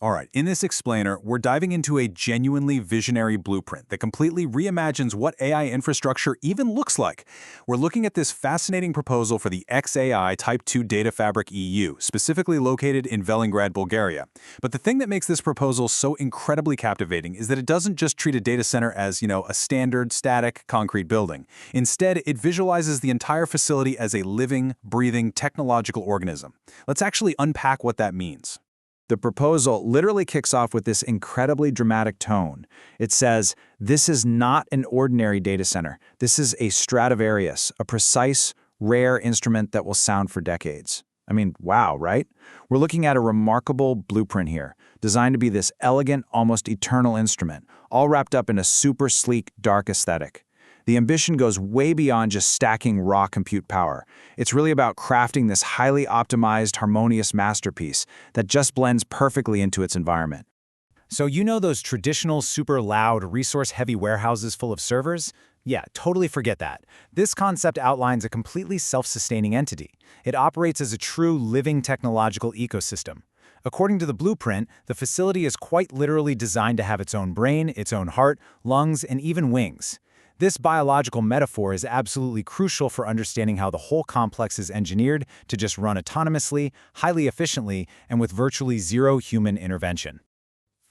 All right, in this explainer, we're diving into a genuinely visionary blueprint that completely reimagines what AI infrastructure even looks like. We're looking at this fascinating proposal for the xAI Type 2 Data Fabric EU, specifically located in Velingrad, Bulgaria. But the thing that makes this proposal so incredibly captivating is that it doesn't just treat a data center as, a standard, static, concrete building. Instead, it visualizes the entire facility as a living, breathing, technological organism. Let's actually unpack what that means. The proposal literally kicks off with this incredibly dramatic tone. It says, this is not an ordinary data center. This is a Stradivarius, a precise, rare instrument that will sound for decades. I mean, wow, right? We're looking at a remarkable blueprint here, designed to be this elegant, almost eternal instrument, all wrapped up in a super sleek, dark aesthetic. The ambition goes way beyond just stacking raw compute power. It's really about crafting this highly optimized, harmonious masterpiece that just blends perfectly into its environment. So those traditional, super loud, resource-heavy warehouses full of servers? Yeah, totally forget that. This concept outlines a completely self-sustaining entity. It operates as a true living technological ecosystem. According to the blueprint, the facility is quite literally designed to have its own brain, its own heart, lungs, and even wings. This biological metaphor is absolutely crucial for understanding how the whole complex is engineered to just run autonomously, highly efficiently, and with virtually zero human intervention.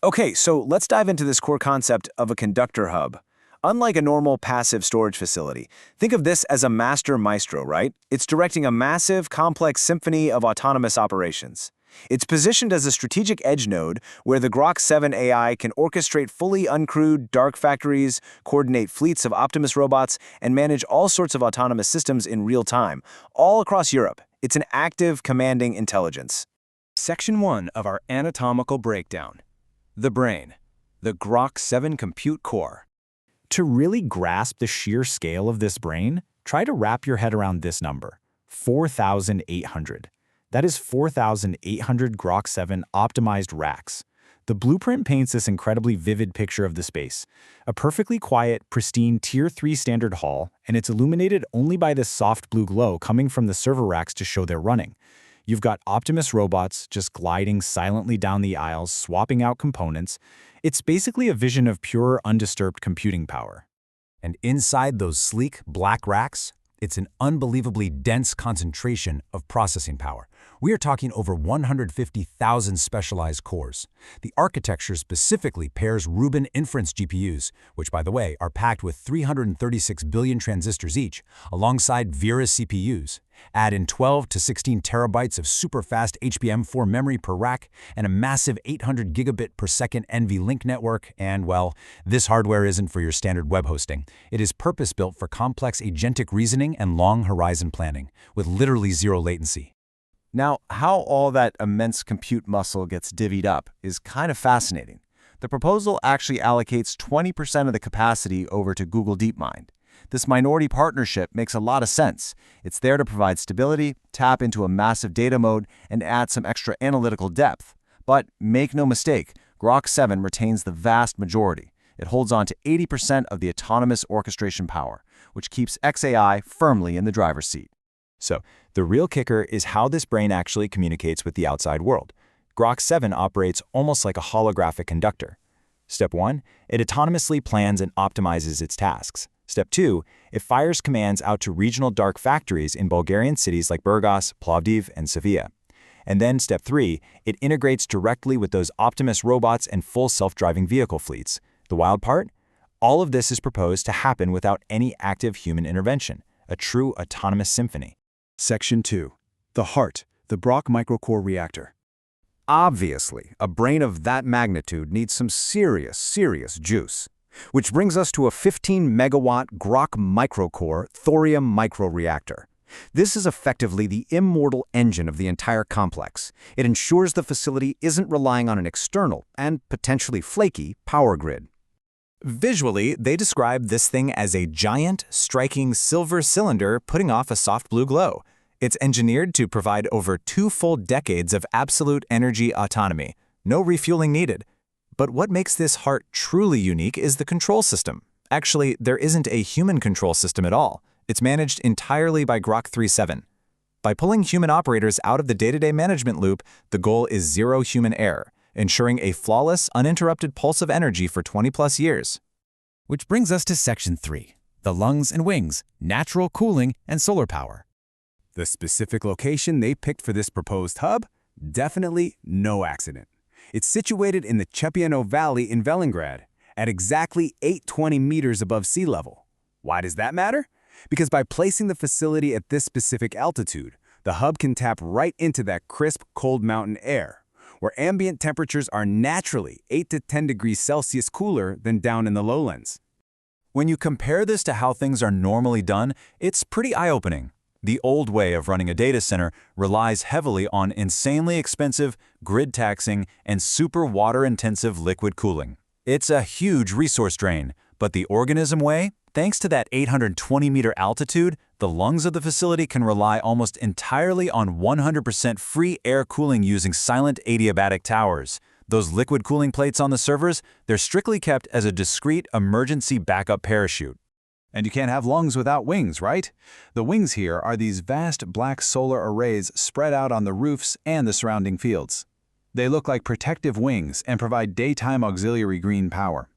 Okay, so let's dive into this core concept of a conductor hub. Unlike a normal passive storage facility, think of this as a master maestro, right? It's directing a massive, complex symphony of autonomous operations. It's positioned as a strategic edge node where the Grok 7 AI can orchestrate fully uncrewed dark factories, coordinate fleets of Optimus robots, and manage all sorts of autonomous systems in real time, all across Europe. It's an active, commanding intelligence. Section 1 of our anatomical breakdown. The brain. The Grok 7 compute core. To really grasp the sheer scale of this brain, try to wrap your head around this number, 4,800. That is 4,800 Grok 7 optimized racks. The blueprint paints this incredibly vivid picture of the space. A perfectly quiet, pristine Tier 3 standard hall, and it's illuminated only by this soft blue glow coming from the server racks to show they're running. You've got Optimus robots just gliding silently down the aisles, swapping out components. It's basically a vision of pure, undisturbed computing power. And inside those sleek, black racks, it's an unbelievably dense concentration of processing power. We are talking over 150,000 specialized cores. The architecture specifically pairs Rubin inference GPUs, which, by the way, are packed with 336 billion transistors each, alongside Vera CPUs. Add in 12 to 16 terabytes of super-fast HBM4 memory per rack and a massive 800 gigabit per second NVLink network, and, well, this hardware isn't for your standard web hosting. It is purpose-built for complex agentic reasoning and long-horizon planning, with literally zero latency. Now, how all that immense compute muscle gets divvied up is kind of fascinating. The proposal actually allocates 20% of the capacity over to Google DeepMind. This minority partnership makes a lot of sense. It's there to provide stability, tap into a massive data mode, and add some extra analytical depth. But make no mistake, Grok 7 retains the vast majority. It holds on to 80% of the autonomous orchestration power, which keeps xAI firmly in the driver's seat. So, the real kicker is how this brain actually communicates with the outside world. Grok 7 operates almost like a holographic conductor. Step 1, it autonomously plans and optimizes its tasks. Step 2, it fires commands out to regional dark factories in Bulgarian cities like Burgas, Plovdiv, and Sofia. And then Step 3, it integrates directly with those Optimus robots and full self-driving vehicle fleets. The wild part? All of this is proposed to happen without any active human intervention, a true autonomous symphony. Section 2. The heart, the Grok Microcore reactor. Obviously, a brain of that magnitude needs some serious juice. Which brings us to a 15 MW Grok Microcore Thorium microreactor. This is effectively the immortal engine of the entire complex. It ensures the facility isn't relying on an external and potentially flaky power grid. Visually, they describe this thing as a giant, striking silver cylinder putting off a soft blue glow. It's engineered to provide over 2 full decades of absolute energy autonomy. No refueling needed. But what makes this heart truly unique is the control system. Actually, there isn't a human control system at all. It's managed entirely by Grok 3.7. By pulling human operators out of the day-to-day management loop, the goal is zero human error. ensuring a flawless, uninterrupted pulse of energy for 20+ years. Which brings us to Section 3, the lungs and wings, natural cooling and solar power. The specific location they picked for this proposed hub? Definitely no accident. It's situated in the Chepiano Valley in Velingrad, at exactly 820 meters above sea level. Why does that matter? Because by placing the facility at this specific altitude, the hub can tap right into that crisp, cold mountain air, where ambient temperatures are naturally 8 to 10 degrees Celsius cooler than down in the lowlands. When you compare this to how things are normally done, it's pretty eye-opening. The old way of running a data center relies heavily on insanely expensive, grid-taxing, and super water-intensive liquid cooling. It's a huge resource drain, but the Organism way, thanks to that 820-meter altitude, the lungs of the facility can rely almost entirely on 100% free air cooling using silent adiabatic towers. Those liquid cooling plates on the servers, they're strictly kept as a discrete emergency backup parachute. And you can't have lungs without wings, right? The wings here are these vast black solar arrays spread out on the roofs and the surrounding fields. They look like protective wings and provide daytime auxiliary green power.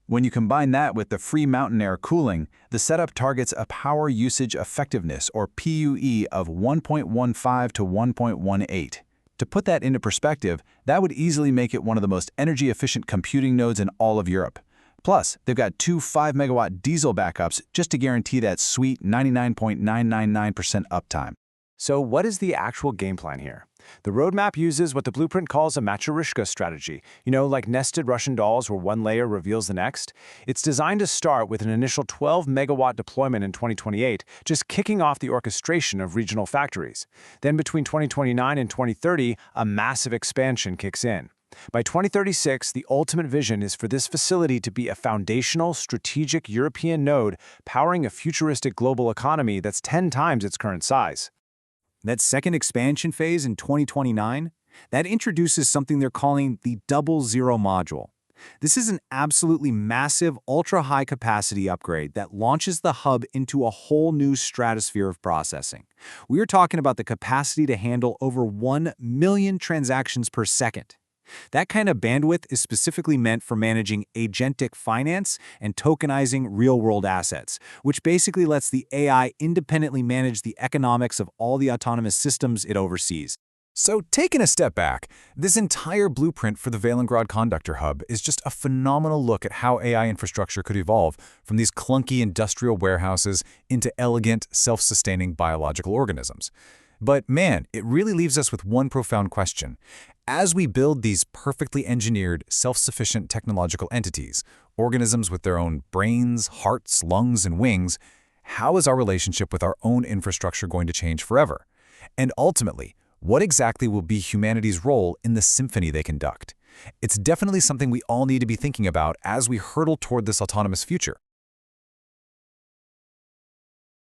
When you combine that with the free mountain air cooling, the setup targets a power usage effectiveness, or PUE, of 1.15 to 1.18. To put that into perspective, that would easily make it one of the most energy-efficient computing nodes in all of Europe. Plus, they've got 2 5-megawatt diesel backups just to guarantee that sweet 99.999% uptime. So what is the actual game plan here? The roadmap uses what the blueprint calls a Matryoshka strategy, like nested Russian dolls where one layer reveals the next. It's designed to start with an initial 12-megawatt deployment in 2028, just kicking off the orchestration of regional factories. Then between 2029 and 2030, a massive expansion kicks in. By 2036, the ultimate vision is for this facility to be a foundational, strategic European node powering a futuristic global economy that's 10 times its current size. That second expansion phase in 2029, that introduces something they're calling the double zero module. This is an absolutely massive, ultra-high capacity upgrade that launches the hub into a whole new stratosphere of processing. We are talking about the capacity to handle over 1 million transactions per second. That kind of bandwidth is specifically meant for managing agentic finance and tokenizing real-world assets, which basically lets the AI independently manage the economics of all the autonomous systems it oversees. So taking a step back, this entire blueprint for the Velingrad Conductor Hub is just a phenomenal look at how AI infrastructure could evolve from these clunky industrial warehouses into elegant, self-sustaining biological organisms. But man, it really leaves us with one profound question. As we build these perfectly engineered, self-sufficient technological entities, organisms with their own brains, hearts, lungs, and wings, how is our relationship with our own infrastructure going to change forever? And ultimately, what exactly will be humanity's role in the symphony they conduct? It's definitely something we all need to be thinking about as we hurtle toward this autonomous future.